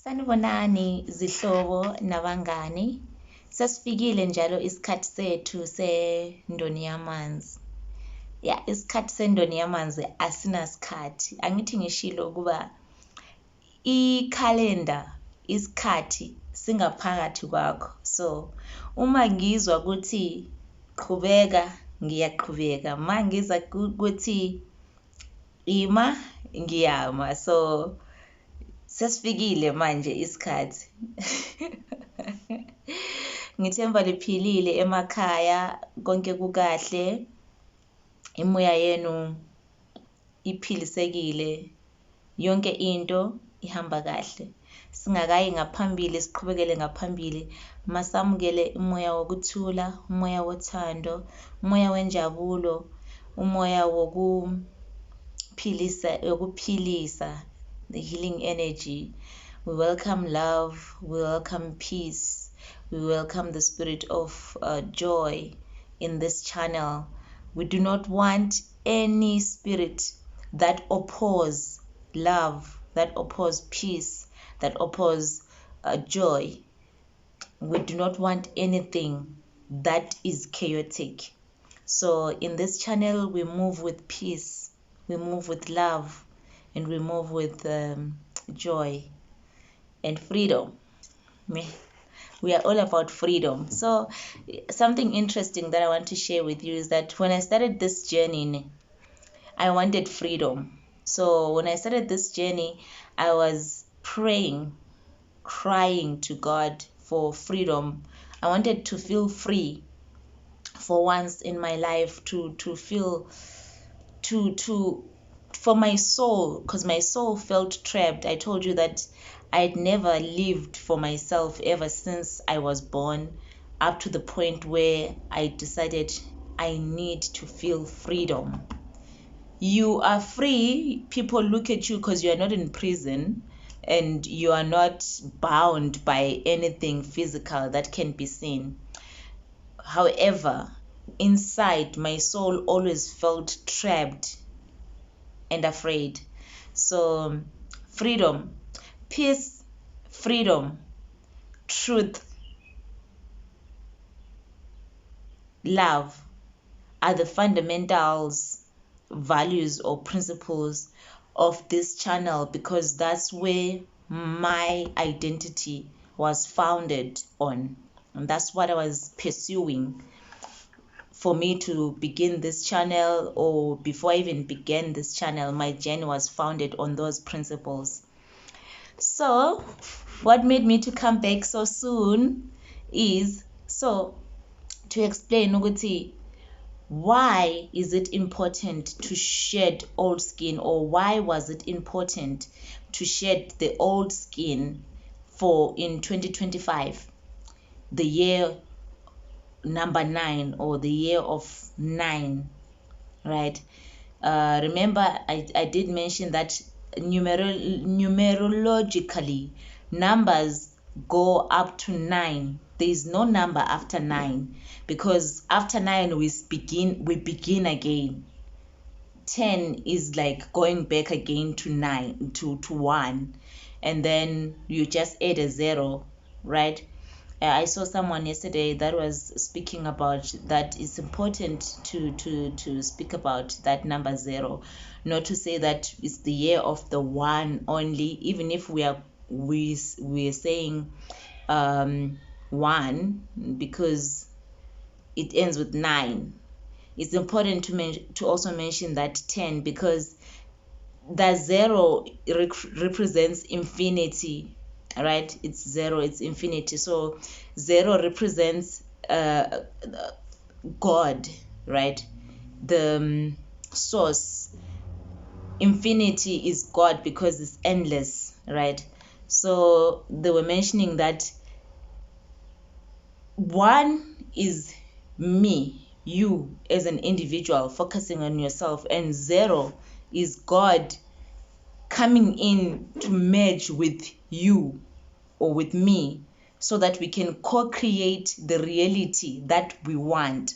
Sanibonani zihlobo nabangani. Sesifikile njalo isikhathi sethu sendoni yamanzi. Isikhathi sendoni yamanzi asinasikhathi. Angithi ngishilo ukuba ikhalenda isikhathi singaphakathi kwakho. So, uma ngizwa ukuthi qhubeka, ngiyaqhubeka. Mangizwa ukuthi ima, ngiyama. So, sesifikile manje isikhathi. Ngithemba liphilile emakhaya, konke kukahle, imoya yenu iphilisekile, yonke into ihamba kahle. Singakayi ngaphambili, siqhubekele ngaphambili, masamukele umoya wokuthula, umoya wothando, umoya wenjabulo, umoya wokuphilisa, the healing energy. We welcome love, we welcome peace, we welcome the spirit of joy in this channel. We do not want any spirit that oppose love, that oppose peace, that oppose joy. We do not want anything that is chaotic. So in this channel, we move with peace, we move with love, and we move with joy and freedom. We are all about freedom. So something interesting that I want to share with you is that when I started this journey, I wanted freedom. So when I started this journey, I was praying, crying to God for freedom. I wanted to feel free for once in my life, to feel for my soul, because my soul felt trapped. I told you that I'd never lived for myself ever since I was born, up to the point where I decided I need to feel freedom. You are free. People look at you because you are not in prison and you are not bound by anything physical that can be seen. However, inside, my soul always felt trapped and afraid. So, freedom, peace, freedom, truth, love are the fundamentals, values, or principles of this channel, because that's where my identity was founded on, and that's what I was pursuing. For me to begin this channel, or before I even began this channel, my journey was founded on those principles. So what made me to come back so soon is to explain ukuthi why is it important to shed old skin, or why was it important to shed the old skin in 2025, the year number 9, or the year of 9, right? Remember, I did mention that numerologically numbers go up to 9. There is no number after 9, because after 9 we begin again. 10 is like going back again to 9 to 1, and then you just add a 0, right? I saw someone yesterday that was speaking about that it's important to speak about that number 0, not to say that it's the year of the 1 only, even if we're saying 1 because it ends with 9. It's important to also mention that 10, because the 0 represents infinity, right? It's 0, it's infinity. So 0 represents God, right? The source. Infinity is God because it's endless, right? So they were mentioning that 1 is me, you as an individual, focusing on yourself, and 0 is God coming in to merge with you or with me, so that we can co-create the reality that we want.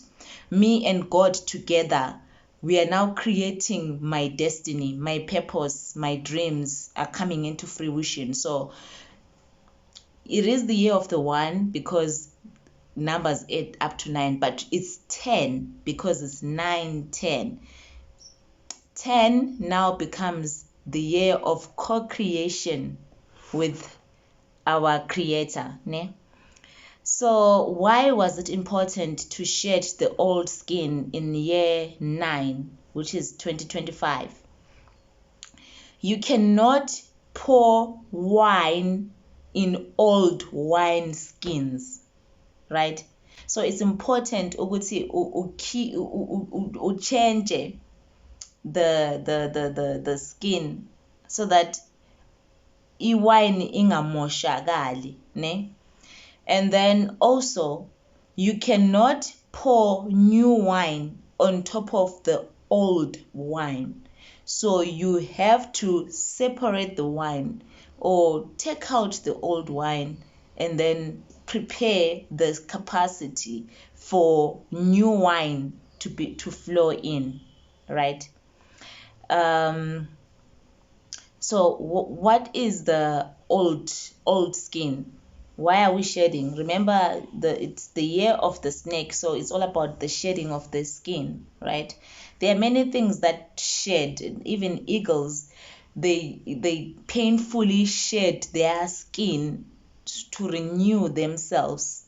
Me and God together, we are now creating my destiny, my purpose, my dreams are coming into fruition. So It is the year of the 1 because numbers 8 up to 9, but it's 10 because it's 9, 10. 10 now becomes the year of co-creation with our creator, ne? So why was it important to shed the old skin in year 9, which is 2025? You cannot pour wine in old wine skins, right? So it's important ukuthi change the skin so that iwine ingamoshakali, ne? And then also you cannot pour new wine on top of the old wine. So you have to separate the wine or take out the old wine and then prepare the capacity for new wine to flow in, right? So what is the old skin? Why are we shedding? Remember, it's the year of the snake, so it's all about the shedding of the skin, right? There are many things that shed. Even eagles, they painfully shed their skin to renew themselves.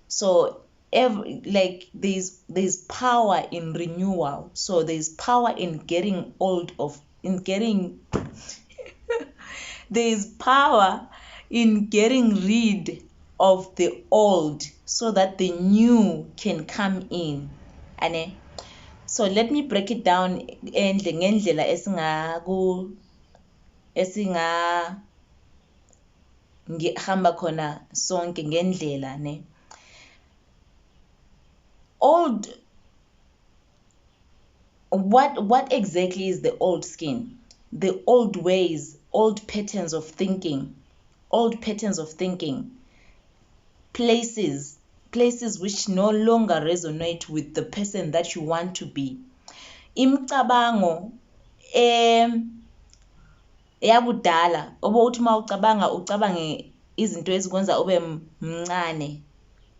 So there's power in renewal. So there's power in getting there's power in getting rid of the old so that the new can come in. So let me break it down ngendlela ngihamba khona sonke ngendlela, ne? Old, what exactly is the old skin? The old ways, old patterns of thinking, places which no longer resonate with the person that you want to be. Imicabango yakudala obuthi mawucabanga ucabange izinto ezikwenza ube mncane,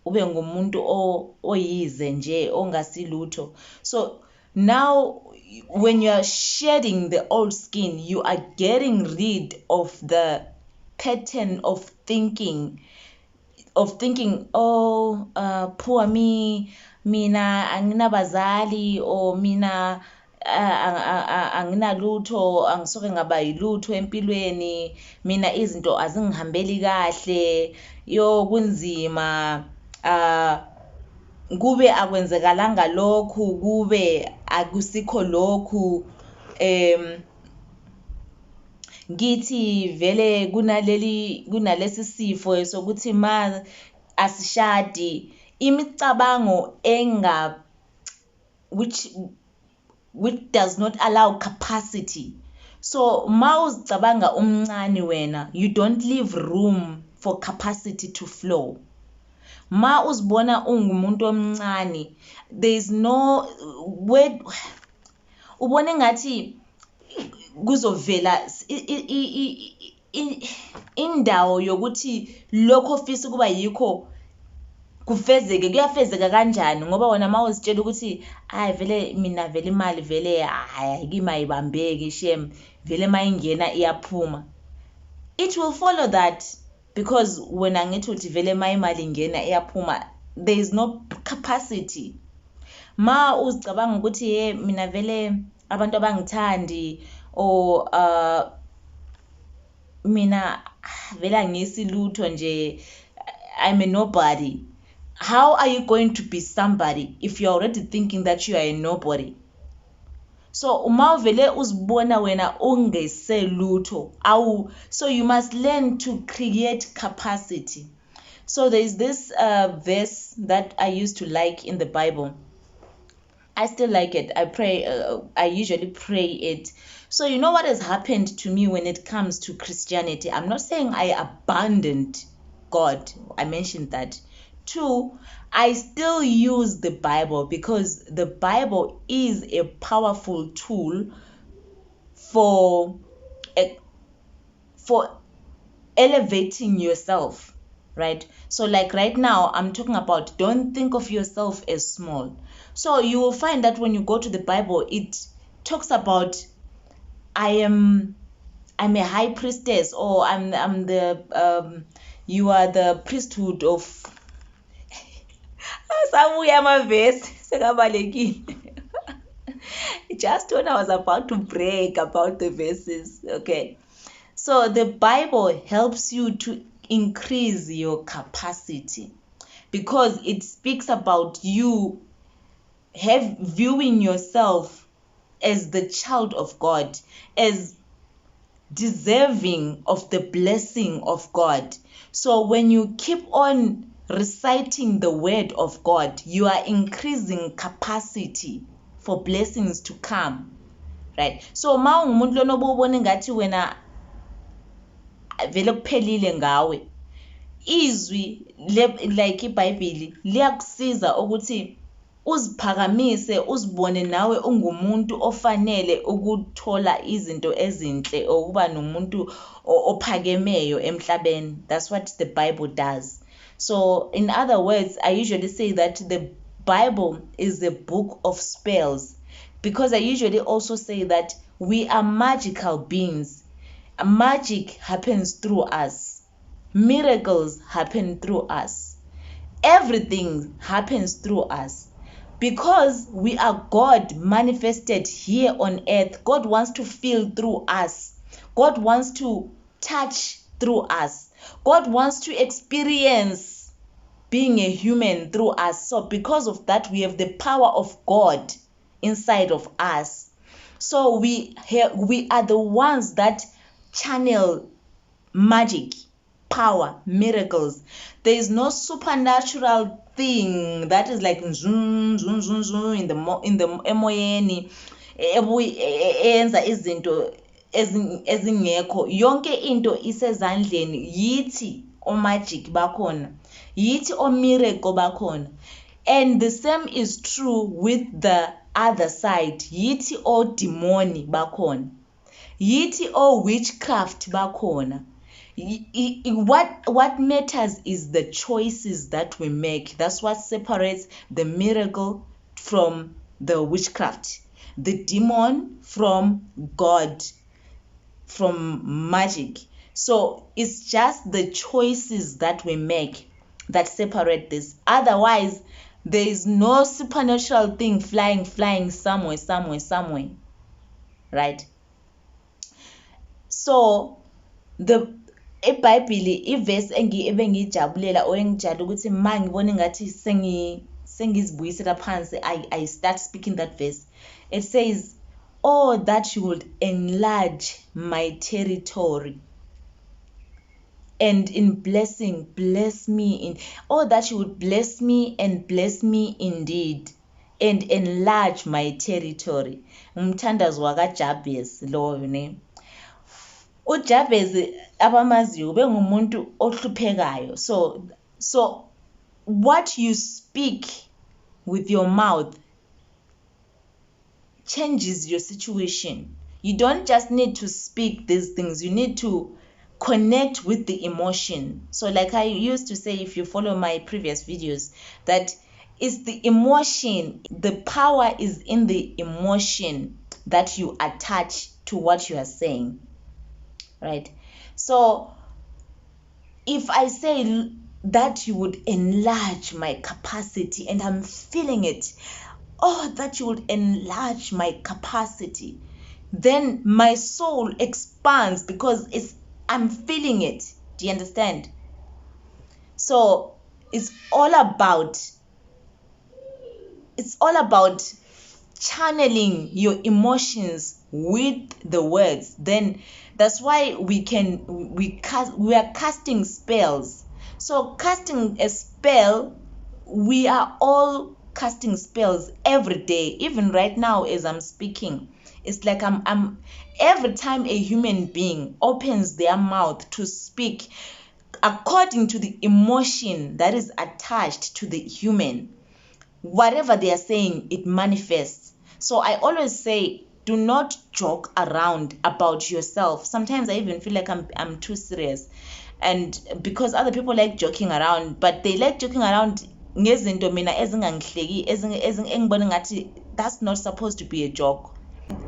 ube ngumuntu oyize nje ongasilutho. So now when you are shedding the old skin, you are getting rid of the pattern of thinking, poor me, mina anginabazali, or mina anginalutho, angisoke ngaba yilutho empilweni, mina izinto azingihambeli kahle, yo kunzima, kube akwenzekalanga lokhu, kube akusikho lokhu, ngithi vele kunalesi sifo sokuthi ma asishadi, imicabango which does not allow capacity. So ma uzicabanga umncane wena, you don't leave room for capacity to flow. Ma uzibona ungumuntu omncane, there is no word, ubone ngathi kuzovela indawo yokuthi lokho ofisa kuba yikho kufezeke, kuyafezeka kanjani ngoba wena ma uzitshela ukuthi hayi vele mina vele imali vele hayi kimayibambeki shem, vele mayingena iyaphuma. It will follow that, because when angithi uthi vele imali ingena iyaphuma, there is no capacity. Ma uzicabanga ukuthi mina vele abantu abangithandi, or mina vele angisilutho nje, I'm a nobody. How are you going to be somebody if you're already thinking that you are a nobody? So uma vele uzibona wena ungeselutho, so you must learn to create capacity. So there's this verse that I used to like in the Bible. I still like it. I usually pray it. So you know what has happened to me when it comes to Christianity? I'm not saying I abandoned God. I mentioned that. 2, I still use the Bible because the Bible is a powerful tool for elevating yourself, right? So like right now I'm talking about, don't think of yourself as small. So you will find that when you go to the Bible, it talks about I'm a high priestess, or I'm the you are the priesthood of sabuya amavesi sekabalekile. Just when I was about to break about the verses, okay. So the Bible helps you to increase your capacity, because it speaks about you viewing yourself as the child of God, as deserving of the blessing of God. So when you keep on reciting the word of God, you are increasing capacity for blessings to come, right? So ma ungumuntu lona obubona ngathi wena vele kuphelile ngawe, izwi like iBhayibheli liyakusiza ukuthi uziphakamise, uzibone nawe ungumuntu ofanele ukuthola izinto ezinhle, ukuba nomuntu ophakemeyo emhlabeni. That's what the Bible does. So in other words, I usually say that the Bible is a book of spells, because I usually also say that we are magical beings. Magic happens through us. Miracles happen through us. Everything happens through us. Because we are God manifested here on earth, God wants to feel through us. God wants to touch through us. God wants to experience being a human through us. So because of that, we have the power of God inside of us. So we are the ones that channel magic, power, miracles. There is no supernatural thing that is like zoom zoom zoom zoom in the emoyeni enza izinto ezingekho. Yonke into isezandleni. Yithi o magic bakhona, yithi o miracle bakhona. And the same is true with the other side. Yithi o demoni bakhona, yithi o witchcraft bakhona. What matters is the choices that we make. That's what separates the miracle from the witchcraft, the demon from God, from magic. So it's just the choices that we make that separate this. Otherwise, there is no supernatural thing flying somewhere, right? So eBhayibheli ivesi ebengiyijabulela or engijala ukuthi ma ngibona ngathi sengizibuyisela phansi, I start speaking that verse. It says, oh, that you would enlarge my territory, and in blessing bless me oh, that you would bless me and bless me indeed, and enlarge my territory. Umthandazo wakaJabez lo ne. uJabez abamaziyo bengumuntu ohluphekayo. So what you speak with your mouth changes your situation. You don't just need to speak these things, you need to connect with the emotion. So like I used to say, if you follow my previous videos, that it's the emotion, the power is in the emotion that you attach to what you are saying, right? So if I say that you would enlarge my capacity and I'm feeling it, oh, that you would enlarge my capacity, then my soul expands because I'm feeling it. Do you understand? So it's all about channeling your emotions with the words. Then that's why we are casting spells. So casting a spell, we are all casting spells every day. Even right now as I'm speaking, it's like I'm every time a human being opens their mouth to speak according to the emotion that is attached to the human, whatever they are saying, it manifests. So I always say, do not joke around about yourself. Sometimes I even feel like I'm too serious, and because other people like joking around, but they like joking around ngezinto mina ezingangihleki engibona ngathi that's not supposed to be a joke.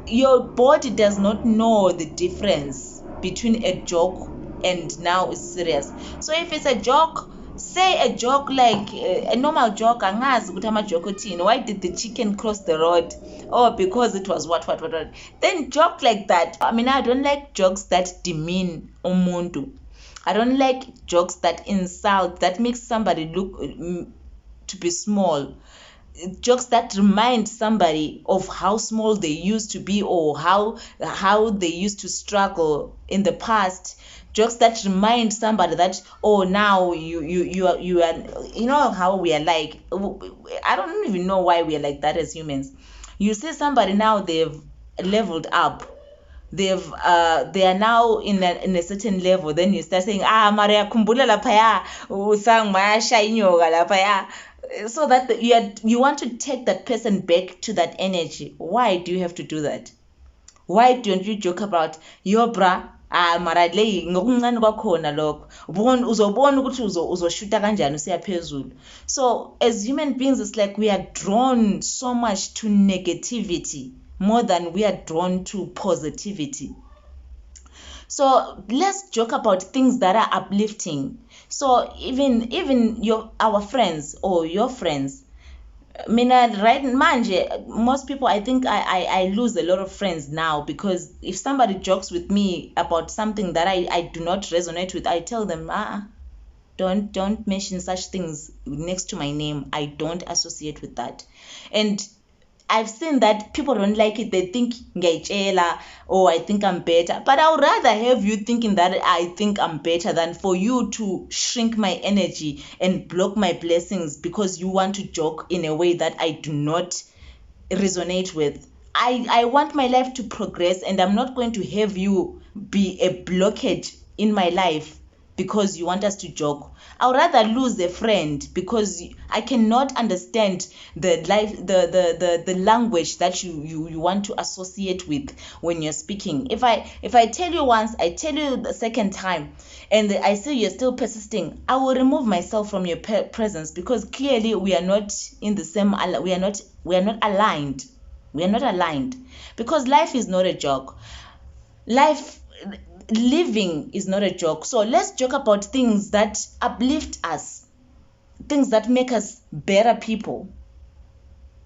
Your body does not know the difference between a joke and now it's serious. So if it's a joke, say a joke like a normal joke, angazi ukuthi ama-joke uthini, why did the chicken cross the road, or because it was what, then joke like that. I mean, I don't like jokes that demean umuntu. I don't like jokes that insult, that makes somebody look to be small. Jokes that remind somebody of how small they used to be, or how they used to struggle in the past. Jokes that remind somebody that, oh, now you are, you know how we are like. I don't even know why we are like that as humans. You see somebody now, they've leveled up, they are now in a certain level, then you start saying, Maria kumbula lapaya usang mayasha inyoga lapaya, so that you want to take that person back to that energy. Why do you have to do that? Why don't you joke about yo bra, mara le ngokuncane kwakhona lokho uzobona ukuthi uzoshuta kanjani usiya phezulu. So as human beings, it's like we are drawn so much to negativity more than we are drawn to positivity. So let's joke about things that are uplifting. So even our friends or your friends, mina right manje, most people, I think I lose a lot of friends now, because if somebody jokes with me about something that I do not resonate with, I tell them, don't mention such things next to my name. I don't associate with that. And I've seen that people don't like it. They think ngayitshela, or I think I'm better. But I would rather have you thinking that I think I'm better than for you to shrink my energy and block my blessings because you want to joke in a way that I do not resonate with. I want my life to progress, and I'm not going to have you be a blockage in my life because you want us to joke. I would rather lose a friend because I cannot understand the language that you want to associate with when you're speaking. If I tell you once, I tell you the second time, and I see you're still persisting, I will remove myself from your presence, because clearly we are not in the same. We are not aligned. We are not aligned, because life is not a joke. Living is not a joke. So let's joke about things that uplift us, things that make us better people,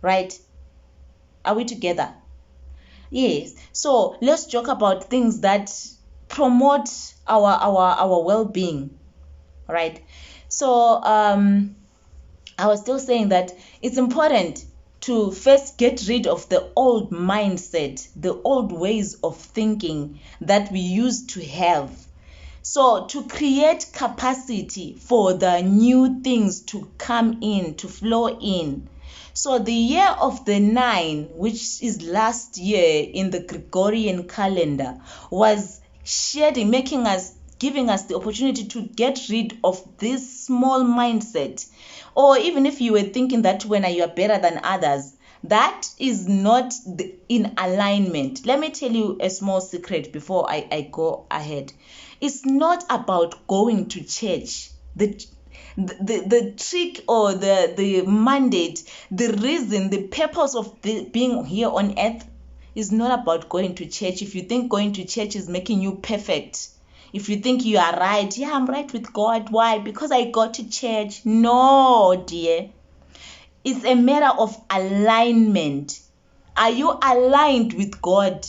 right? Are we together? Yes. So let's joke about things that promote our well-being, right? So I was still saying that it's important to first get rid of the old mindset, the old ways of thinking that we used to have. So to create capacity for the new things to come in, to flow in. So the year of the 9, which is last year in the Gregorian calendar, was giving us the opportunity to get rid of this small mindset. Or even if you were thinking that when you are better than others, that is not in alignment. Let me tell you a small secret before I go ahead. It's not about going to church. The trick or the mandate, the reason, the purpose of being here on earth is not about going to church. If you think going to church is making you perfect, if you think you are right, yeah, I'm right with God. Why? Because I go to church. No, dear. It's a matter of alignment. Are you aligned with God?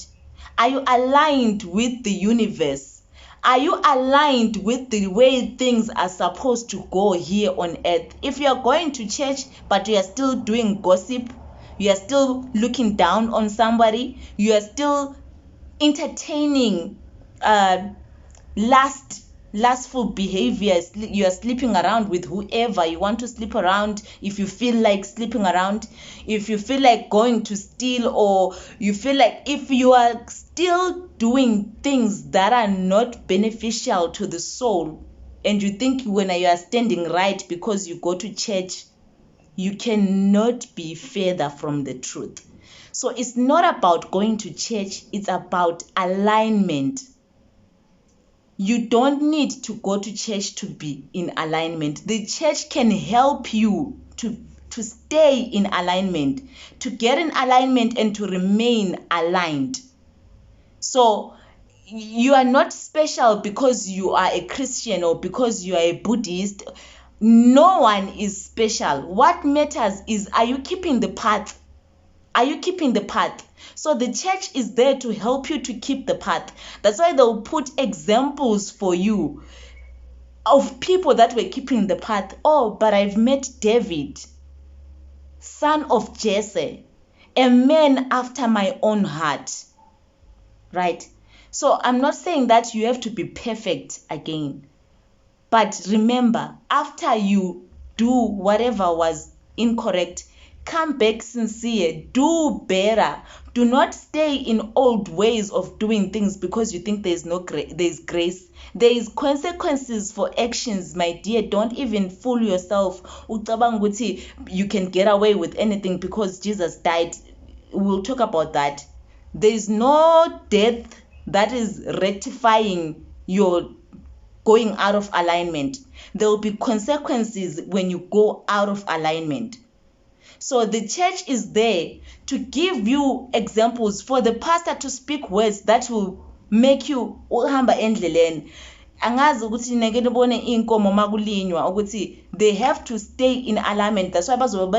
Are you aligned with the universe? Are you aligned with the way things are supposed to go here on earth? If you are going to church, but you are still doing gossip, you are still looking down on somebody, you are still entertaining lustful behavior, you are sleeping around with whoever you want to sleep around, if you feel like sleeping around, if you feel like going to steal, or you feel like, if you are still doing things that are not beneficial to the soul, and you think when you are standing right because you go to church, you cannot be further from the truth. So it's not about going to church, it's about alignment. You don't need to go to church to be in alignment. The church can help you to stay in alignment, to get in alignment and to remain aligned. So you are not special because you are a Christian or because you are a Buddhist. No one is special. What matters is, are you keeping the path? Are you keeping the path? So the church is there to help you to keep the path. That's why they'll put examples for you of people that were keeping the path. Oh, but I've met David, son of Jesse, a man after my own heart. Right? So I'm not saying that you have to be perfect again. But remember, after you do whatever was incorrect, come back sincere, do better. Do not stay in old ways of doing things because you think there's grace. There is consequences for actions, my dear. Don't even fool yourself. Ucabanga ukuthi you can get away with anything because Jesus died. We'll talk about that. There is no death that is rectifying your going out of alignment. There will be consequences when you go out of alignment. So the church is there to give you examples, for the pastor to speak words that will make you uhamba endleleni. Angazi ukuthi neke nibone inkomo makulinywa ukuthi they have to stay in alignment. That's why bazobe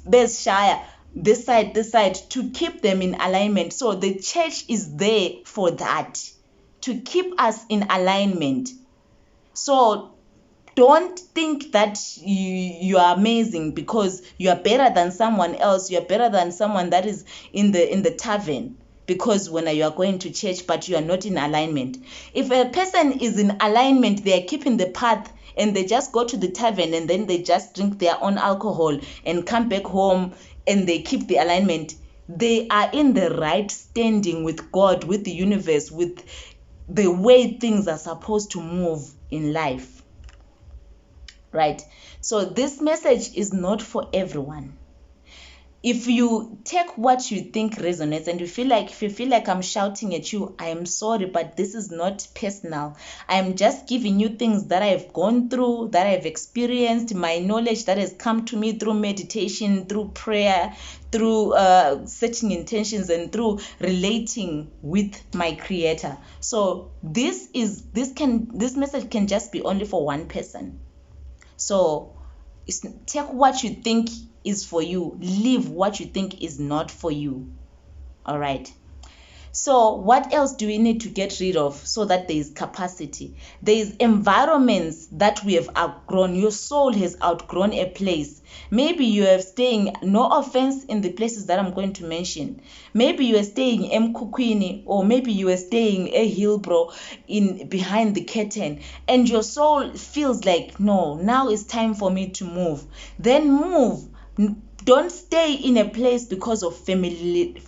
bezishaya this side to keep them in alignment. So the church is there for that, to keep us in alignment. So don't think that you are amazing because you are better than someone else. You are better than someone that is in the tavern because when you are going to church but you are not in alignment. If a person is in alignment, they are keeping the path, and they just go to the tavern and then they just drink their own alcohol and come back home and they keep the alignment, they are in the right standing with God, with the universe, with the way things are supposed to move in life. Right? So this message is not for everyone. If you take what you think resonates and if you feel like I'm shouting at you, I am sorry, but this is not personal. I am just giving you things that I've gone through, that I've experienced, my knowledge that has come to me through meditation, through prayer, through setting intentions, and through relating with my Creator. So this message can just be only for one person. So take what you think is for you, leave what you think is not for you. All right. So what else do we need to get rid of so that there is capacity? There is environments that we have outgrown. Your soul has outgrown a place. Maybe you are staying, no offense, in the places that I'm going to mention. Maybe you are staying in Mkukwini, or maybe you are staying a Hillbrow in behind the curtain, and your soul feels like, no, now it's time for me to move. Then move. Don't stay in a place because of familiarity.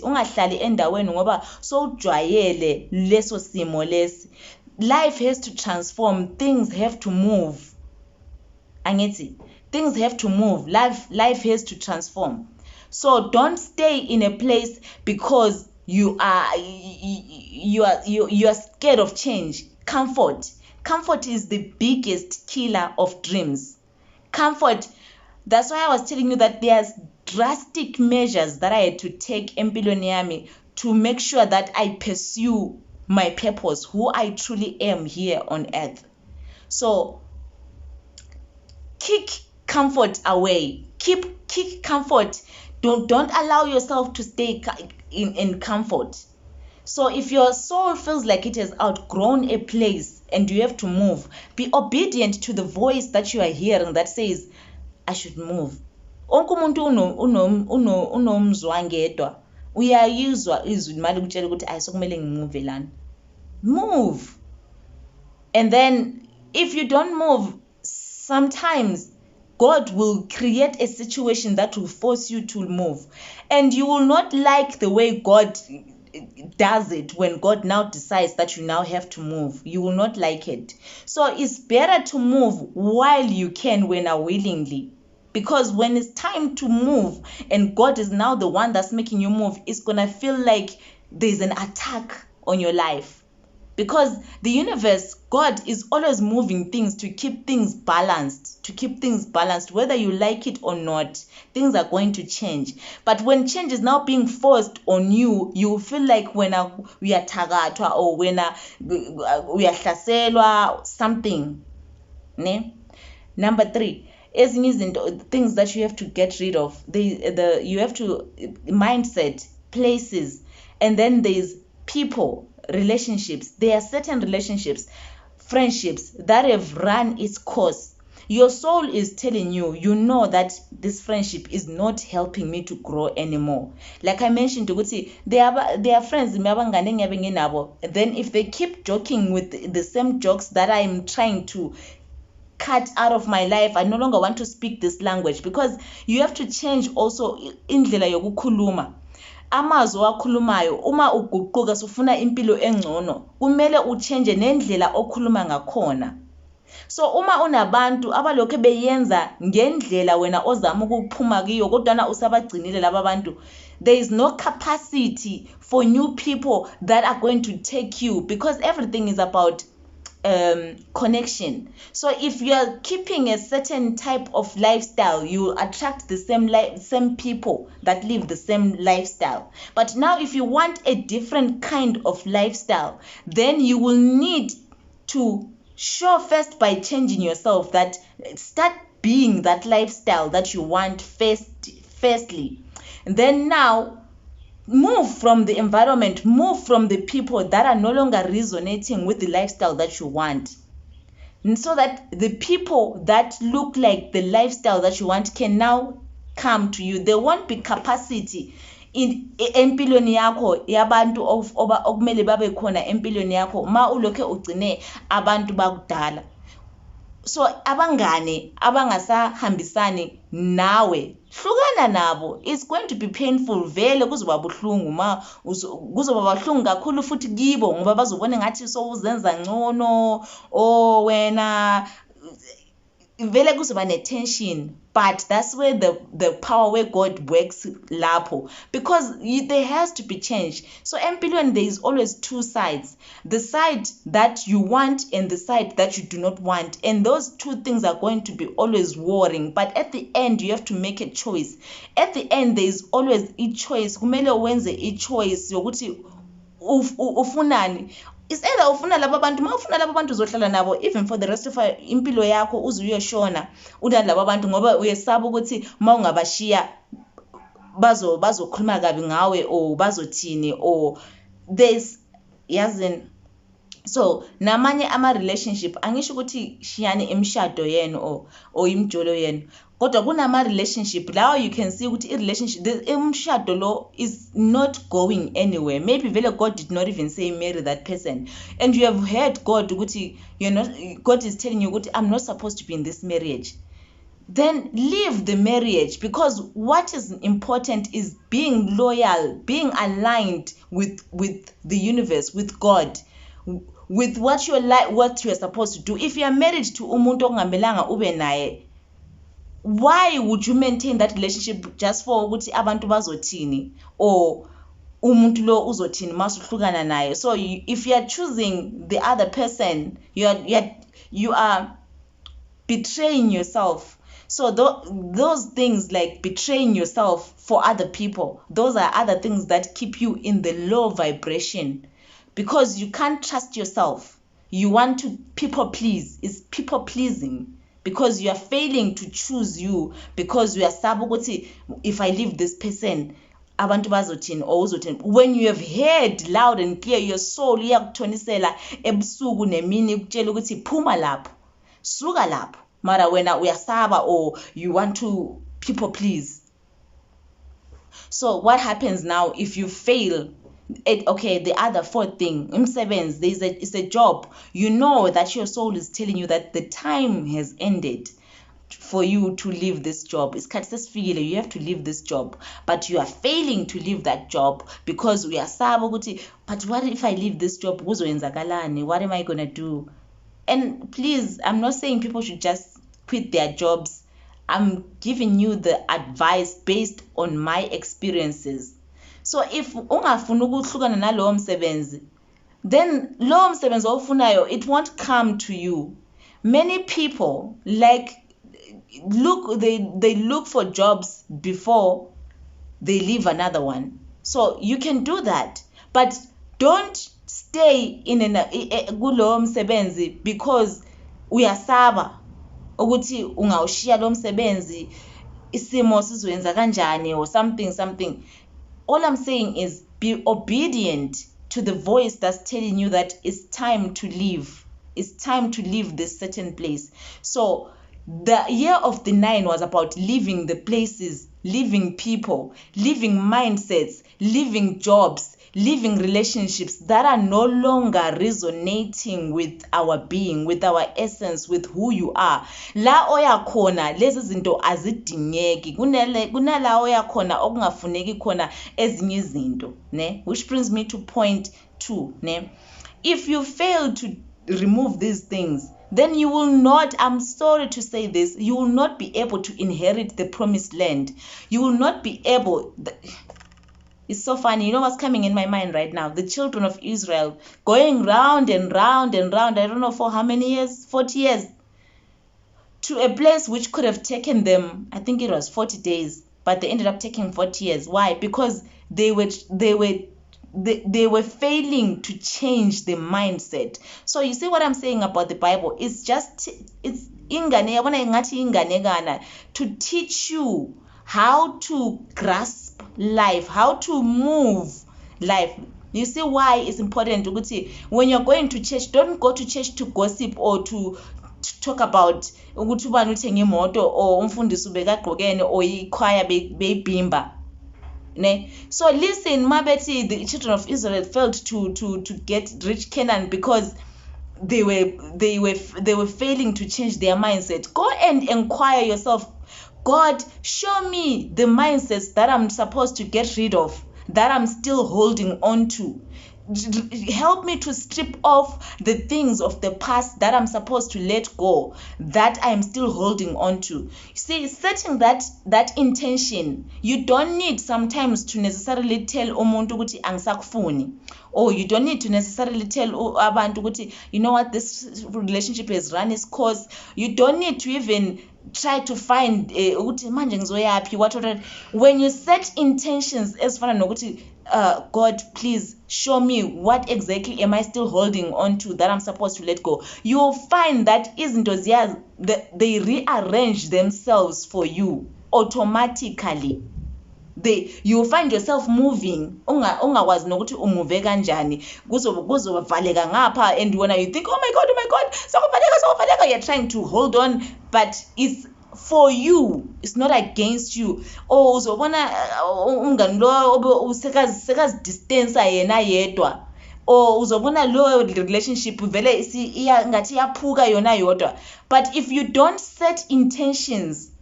Ungahlali endaweni ngoba sowujwayele leso simo lesi. Life has to transform. Things have to move. Angithi, things have to move. Life has to transform. So don't stay in a place because you are scared of change. Comfort is the biggest killer of dreams. Comfort. That's why I was telling you that there's drastic measures that I had to take empilweni yami to make sure that I pursue my purpose, who I truly am here on earth. So kick comfort away. Kick comfort. Don't allow yourself to stay in comfort. So if your soul feels like it has outgrown a place and you have to move, be obedient to the voice that you are hearing that says, I should move. Onke umuntu unomzwangedwa uyayizwa izwi mali kutshela ukuthi ayisokumele ngimuve lana. Move. And then if you don't move, sometimes God will create a situation that will force you to move, and you will not like the way God does it. When God now decides that you now have to move, you will not like it. So it's better to move while you can, when willingly. Because when it's time to move and God is now the one that's making you move, it's gonna feel like there's an attack on your life. Because the universe, God is always moving things to keep things balanced, whether you like it or not. Things are going to change. But when change is now being forced on you, you feel like when we are tagatwa or when we are hlaselwa something. Ne? Number 3, things that you have to get rid of. You have to mindset, places, and then there's people, relationships. There are certain relationships, friendships that have run its course. Your soul is telling you, you know that this friendship is not helping me to grow anymore. Like I mentioned, they are friends. Then if they keep joking with the same jokes that I'm trying to cut out of my life, I no longer want to speak this language, because you have to change also indlela yokukhuluma. Amazwi owakhulumayo, uma uguquka sufuna impilo engcono, kumele uchange nendlela okhuluma ngakhona. So uma unabantu abalokho beyenza ngendlela wena ozama ukuphuma kiyo kodwa usabagcinile laba bantu, there is no capacity for new people that are going to take you, because everything is about connection. So if you are keeping a certain type of lifestyle, you will attract the same people that live the same lifestyle. But now if you want a different kind of lifestyle, then you will need to show first by changing yourself, that start being that lifestyle that you want firstly. And then now move from the environment, move from the people that are no longer resonating with the lifestyle that you want. And so that the people that look like the lifestyle that you want can now come to you. There won't be capacity in empilweni yakho yabantu okumele babe khona empilweni yakho ma ulokhe ugcine abantu bakudala. So abangane abangasahambisani nawe, hlukana nabo. It's going to be painful, vele kuzoba buhlungu, kuzoba buhlungu kakhulu futhi kibo, ngoba bazobona ngathi so uzenza ngcono wena, vele kuzoba ne-tension. But that's where the power, where God works lapho, because there has to be change. So empilweni, there is always two sides, the side that you want and the side that you do not want, and those two things are going to be always warring. But at the end you have to make a choice. At the end there is always a choice. Kumele wenze a choice yokuthi ufunani. It's either ufuna laba bantu, ma ufuna laba bantu uzohlala nabo even for the rest of impilo yakho, uze uyoshona una laba bantu, ngoba uyesaba ukuthi ma ungabashiya bazokhuluma kabi ngawe or bazothini, or there's yazini. So namanye ama relationship angisho ukuthi shiyani imshado yenu or imjolo yenu, kodwa kunama relationship lawo you can see ukuthi relationship, the imshado lo is not going anywhere. Maybe vele God did not even say marry that person, and you have heard God ukuthi God is telling you ukuthi I'm not supposed to be in this marriage. Then leave the marriage, because what is important is being loyal, being aligned with the universe, with God, with what you're supposed to do. If you are married to umuntu ongamelanga ube naye, why would you maintain that relationship just for ukuthi abantu bazothini or umuntu lo uzothini masuhlukana naye? So if you are choosing the other person, you are betraying yourself. So those things like betraying yourself for other people, those are other things that keep you in the low vibration, because you can't trust yourself. You want to people please. It's people pleasing, because you are failing to choose you, because you are saboguti. If I leave this person, abantu bazothini or uzothini. When you have heard loud and clear, your soul iyakuthonisela ebusuku nemini ukutshela ukuthi phuma lapho, suka lapho. Mara wena uyasaba or you want to people please. So what happens now if you fail? Okay, the other fourth thing, imsebenzi, it's a job. You know that your soul is telling you that the time has ended for you to leave this job. It's successful, you have to leave this job, but you are failing to leave that job because we are saboguti. But what if I leave this job? What am I gonna do? And please, I'm not saying people should just quit their jobs I'm giving you the advice based on my experiences. So if ungafuna ukuhlukana nalowo msebenzi, then lowo msebenzi awufunayo, it won't come to you. Many people they look for jobs before they leave another one. So you can do that, but don't stay in kulowo msebenzi because uyasaba ukuthi ungawushiya lo msebenzi isimo sizoyenza kanjani or something. All I'm saying is be obedient to the voice that's telling you that it's time to leave. It's time to leave this certain place. So the year of the 9 was about leaving the places, leaving people, leaving mindsets, leaving jobs, leaving relationships that are no longer resonating with our being, with our essence, with who you are. La oya khona lezi zinto azidingeki, kunala oya khona okungafuneki khona ezinye izinto, ne? Which brings me to point 2, ne? If you fail to remove these things, then you will not, I'm sorry to say this, you will not be able to inherit the promised land. You will not be able. It's so funny. You know what's coming in my mind right now? The children of Israel going round and round and round, I don't know for how many years, 40 years, to a place which could have taken them, I think it was 40 days, but they ended up taking 40 years. Why? Because they were failing to change the mindset. So you see what I'm saying about the Bible? It's ingane to teach you how to grasp life, how to move life. You see why it's important to when you're going to church, don't go to church to gossip or to talk about ukuthi ubani uthenga imoto or umfundisi ubekagqokene or ichoir beyibhimba. So listen, Mabeti, the children of Israel failed to get rich Canaan because they were failing to change their mindset. Go and inquire yourself, God, show me the mindsets that I'm supposed to get rid of, that I'm still holding on to. Help me to strip off the things of the past that I'm supposed to let go, that I'm still holding on to. See, setting that intention, you don't need sometimes to necessarily tell umuntu ukuthi angisakufuni, or you don't need to necessarily tell abantu ukuthi, you know what, this relationship has run its course. You don't need to even try to find ukuthi manje ngizoyaphi what. When you set intentions ezifana nokuthi God, please show me what exactly am I still holding on to that I'm supposed to let go, you'll find that izinto they rearrange themselves for you automatically. You find yourself moving ungakwazi nokuthi umuve kanjani, kuzovaleka ngapha, and when you think, oh my god, sokuvaleka, you're trying to hold on, but it's for you, it's not against you. Uzobona umngani lo usekazi distance yena yedwa, uzobona lo relationship vele ngathi yaphuka yona yodwa. But if you don't set intentions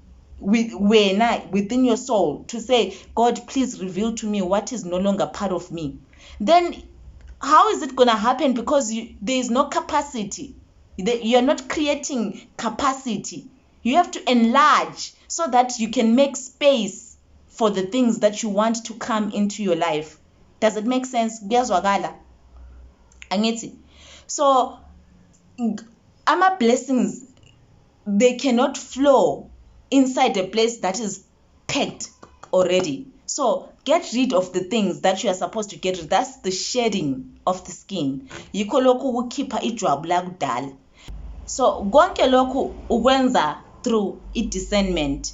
within your soul to say, God, please reveal to me what is no longer part of me, then how is it going to happen? Because there is no capacity. You're not creating capacity. You have to enlarge so that you can make space for the things that you want to come into your life. Does it make sense? So ama blessings, they cannot flow inside a place that is pegged already. So get rid of the things that you are supposed to get rid. That's the shedding of the skin. Yikho lokhu ukukhipha ijwabu lakudala. So konke lokhu ukwenza through discernment.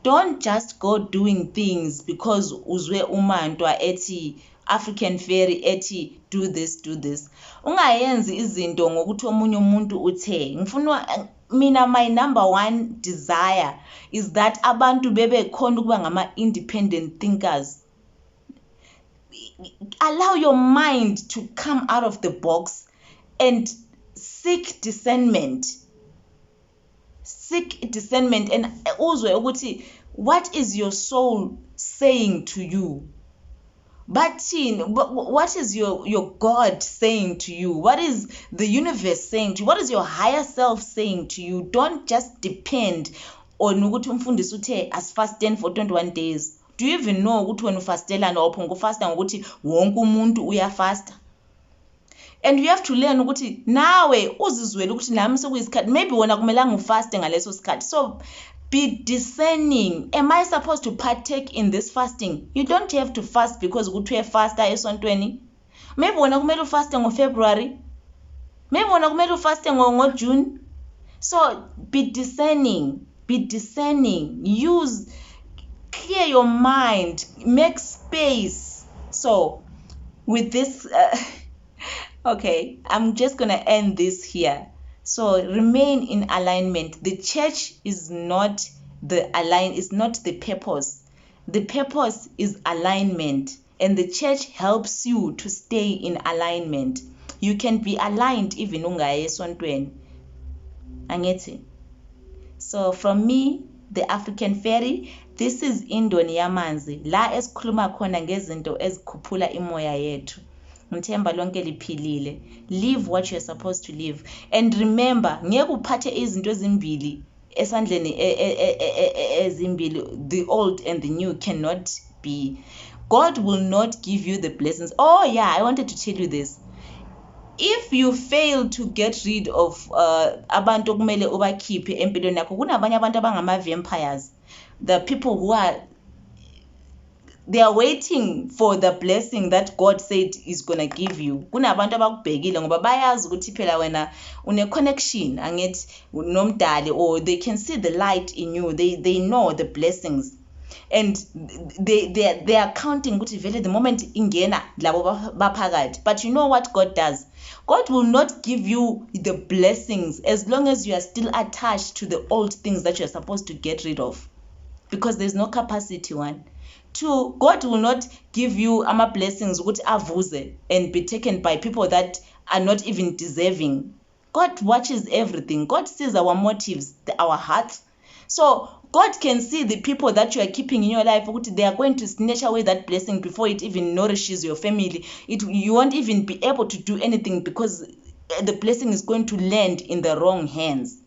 Don't just go doing things because uzwe umantwa ethi African fairy ethi do this. Ungayenzi izinto ngokuthi omunye umuntu uthe. Ngifuna mina, my number one desire is that abantu bebe khona ukuba ngama independent thinkers. Allow your mind to come out of the box and seek discernment and uzwe ukuthi what is your soul saying to you. But what is your God saying to you? What is the universe saying to you? What is your higher self saying to you? Don't just depend or ukuthi umfundisi uthe asifasteni for 21 days. Do you even know ukuthi wena ufastelana or ngufasta ngokuthi wonke umuntu uyafasta? And you have to learn ukuthi nawe uzizwele ukuthi nami sekuyisikhathi, maybe wona kumelanga ufaste ngaleso sikhathi. So be discerning. Am I supposed to partake in this fasting? You don't have to fast because ukuthi uyafasta esontweni. Maybe wona kumele ufaste ngoFebruary. Maybe wona kumele ufaste ngoJune. So be discerning. Be discerning. Clear your mind. Make space. So with this okay, I'm just going to end this here. So remain in alignment. The church is not is not the purpose. The purpose is alignment, and the church helps you to stay in alignment. You can be aligned even ungaye esontweni. Angithi. So from me, the African Fairy, this is Indoni Yamanzi, la esikhuluma khona ngezinto ezikhuphula imoya yethu. Ngithemba lonke liphilile. Live what you're supposed to live. And remember, ngeke uphathe izinto ezimbili esandleni ezimbili. The old and the new cannot be. God will not give you the blessings. Oh yeah, I wanted to tell you this. If you fail to get rid of abantu okumele ubakhiphe empilweni yakho, kunabanye abantu abangama vampires. The people who they are waiting for the blessing that God said is going to give you. Kunabantu abakubhekile ngoba bayazi ukuthi phela wena une connection angithi nomdali, or they can see the light in you. They know the blessings. And they are counting ukuthi vele the moment ingena labo baphakathi. But you know what God does? God will not give you the blessings as long as you are still attached to the old things that you are supposed to get rid of, because there's no capacity. One. Two, God will not give you blessings ukuthi avuze and be taken by people that are not even deserving. God watches everything. God sees our motives, our hearts. So God can see the people that you are keeping in your life. They are going to snatch away that blessing before it even nourishes your family. You won't even be able to do anything because the blessing is going to land in the wrong hands.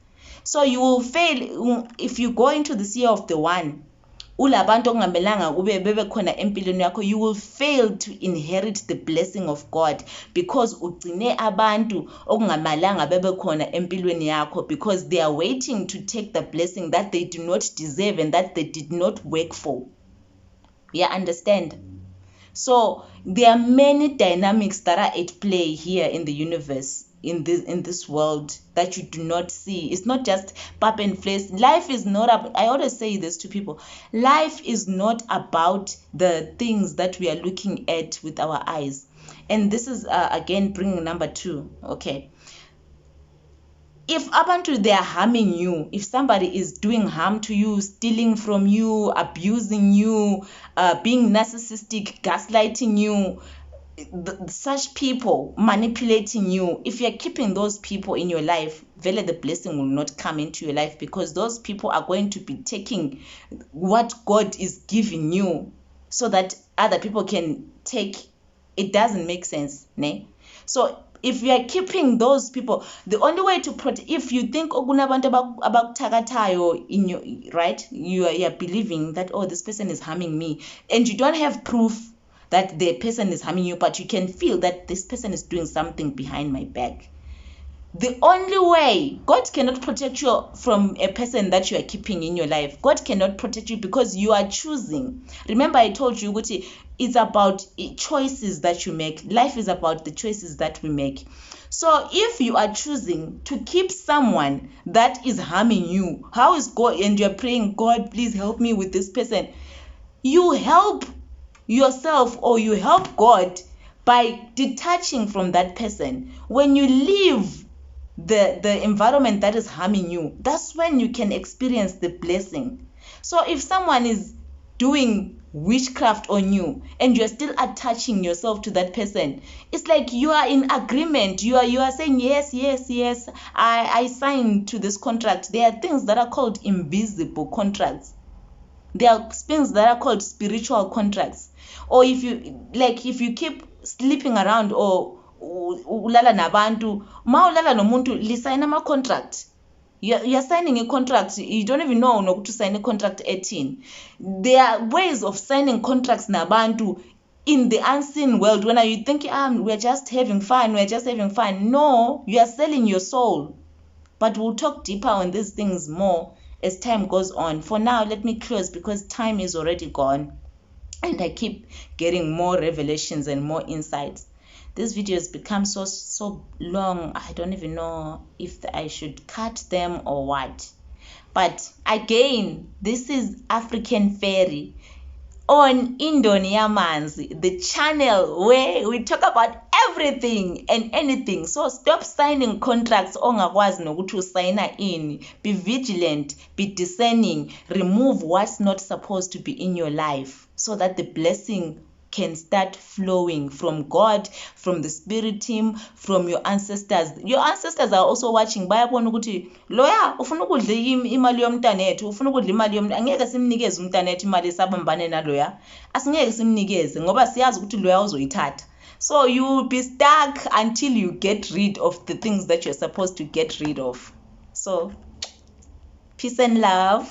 So you will fail if you go into the year of the one. Ulabantu okungamelanga kube bebe khona empilweni yakho, you will fail to inherit the blessing of God because ugcine abantu okungamelanga bebe khona empilweni yakho because they are waiting to take the blessing that they do not deserve and that they did not work for. You understand? So there are many dynamics that are at play here in the universe, in this world, that you do not see. It's not just pap and flesh. Life is not I always say this to people. Life is not about the things that we are looking at with our eyes. And this is again bringing number 2. Okay, if abantu they are harming you, if somebody is doing harm to you, stealing from you, abusing you, being narcissistic, gaslighting you, such people manipulating you, if you're keeping those people in your life, really the blessing will not come into your life because those people are going to be taking what God is giving you so that other people can take. It doesn't make sense, ne? So if you are keeping those people, the only way to protect, if you think okunabantu abakuthakathayo in your right, you are believing that, oh, this person is harming me, and you don't have proof that the person is harming you, but you can feel that this person is doing something behind my back. The only way, God cannot protect you from a person that you are keeping in your life. God cannot protect you because you are choosing. Remember, I told you, it's about choices that you make. Life is about the choices that we make. So if you are choosing to keep someone that is harming you, how is God, and you're praying, God, please help me with this person, you help yourself or you help God by detaching from that person. When you leave the environment that is harming you, that's when you can experience the blessing. So if someone is doing witchcraft on you and you're still attaching yourself to that person, it's like you are in agreement. You are saying yes, I signed to this contract. There are things that are called invisible contracts. There are things that are called spiritual contracts. Or if you keep sleeping around or ulala nabantu, ma ulala nomuntu lisayina ama contract. You're signing a contract, you don't even know nokuthi sign a contract 18. There are ways of signing contracts nabantu in the unseen world. When you think we're just having fun, no, you are selling your soul. But we'll talk deeper on these things more as time goes on. For now, let me close because time is already gone and I keep getting more revelations and more insights. These videos become so long, I don't even know if I should cut them or what. But again, this is African Fairy on Indoni Yamanzi, the channel where we talk about everything and anything. So stop signing contracts ongakwazi nokuthi usayina ini. Be vigilant, be discerning, remove what's not supposed to be in your life so that the blessing can start flowing from God, from the spirit team, from your ancestors. Your ancestors are also watching. Bayabona ukuthi loya ufuna ukudla imali yomntanethu, ufuna ukudla imali yomntu, angeke simnikeze umntanethu imali esabambane naloya. Asingeke simnikeze ngoba siyazi ukuthi loya uzoyithatha. So you will be stuck until you get rid of the things that you're supposed to get rid of. So peace and love.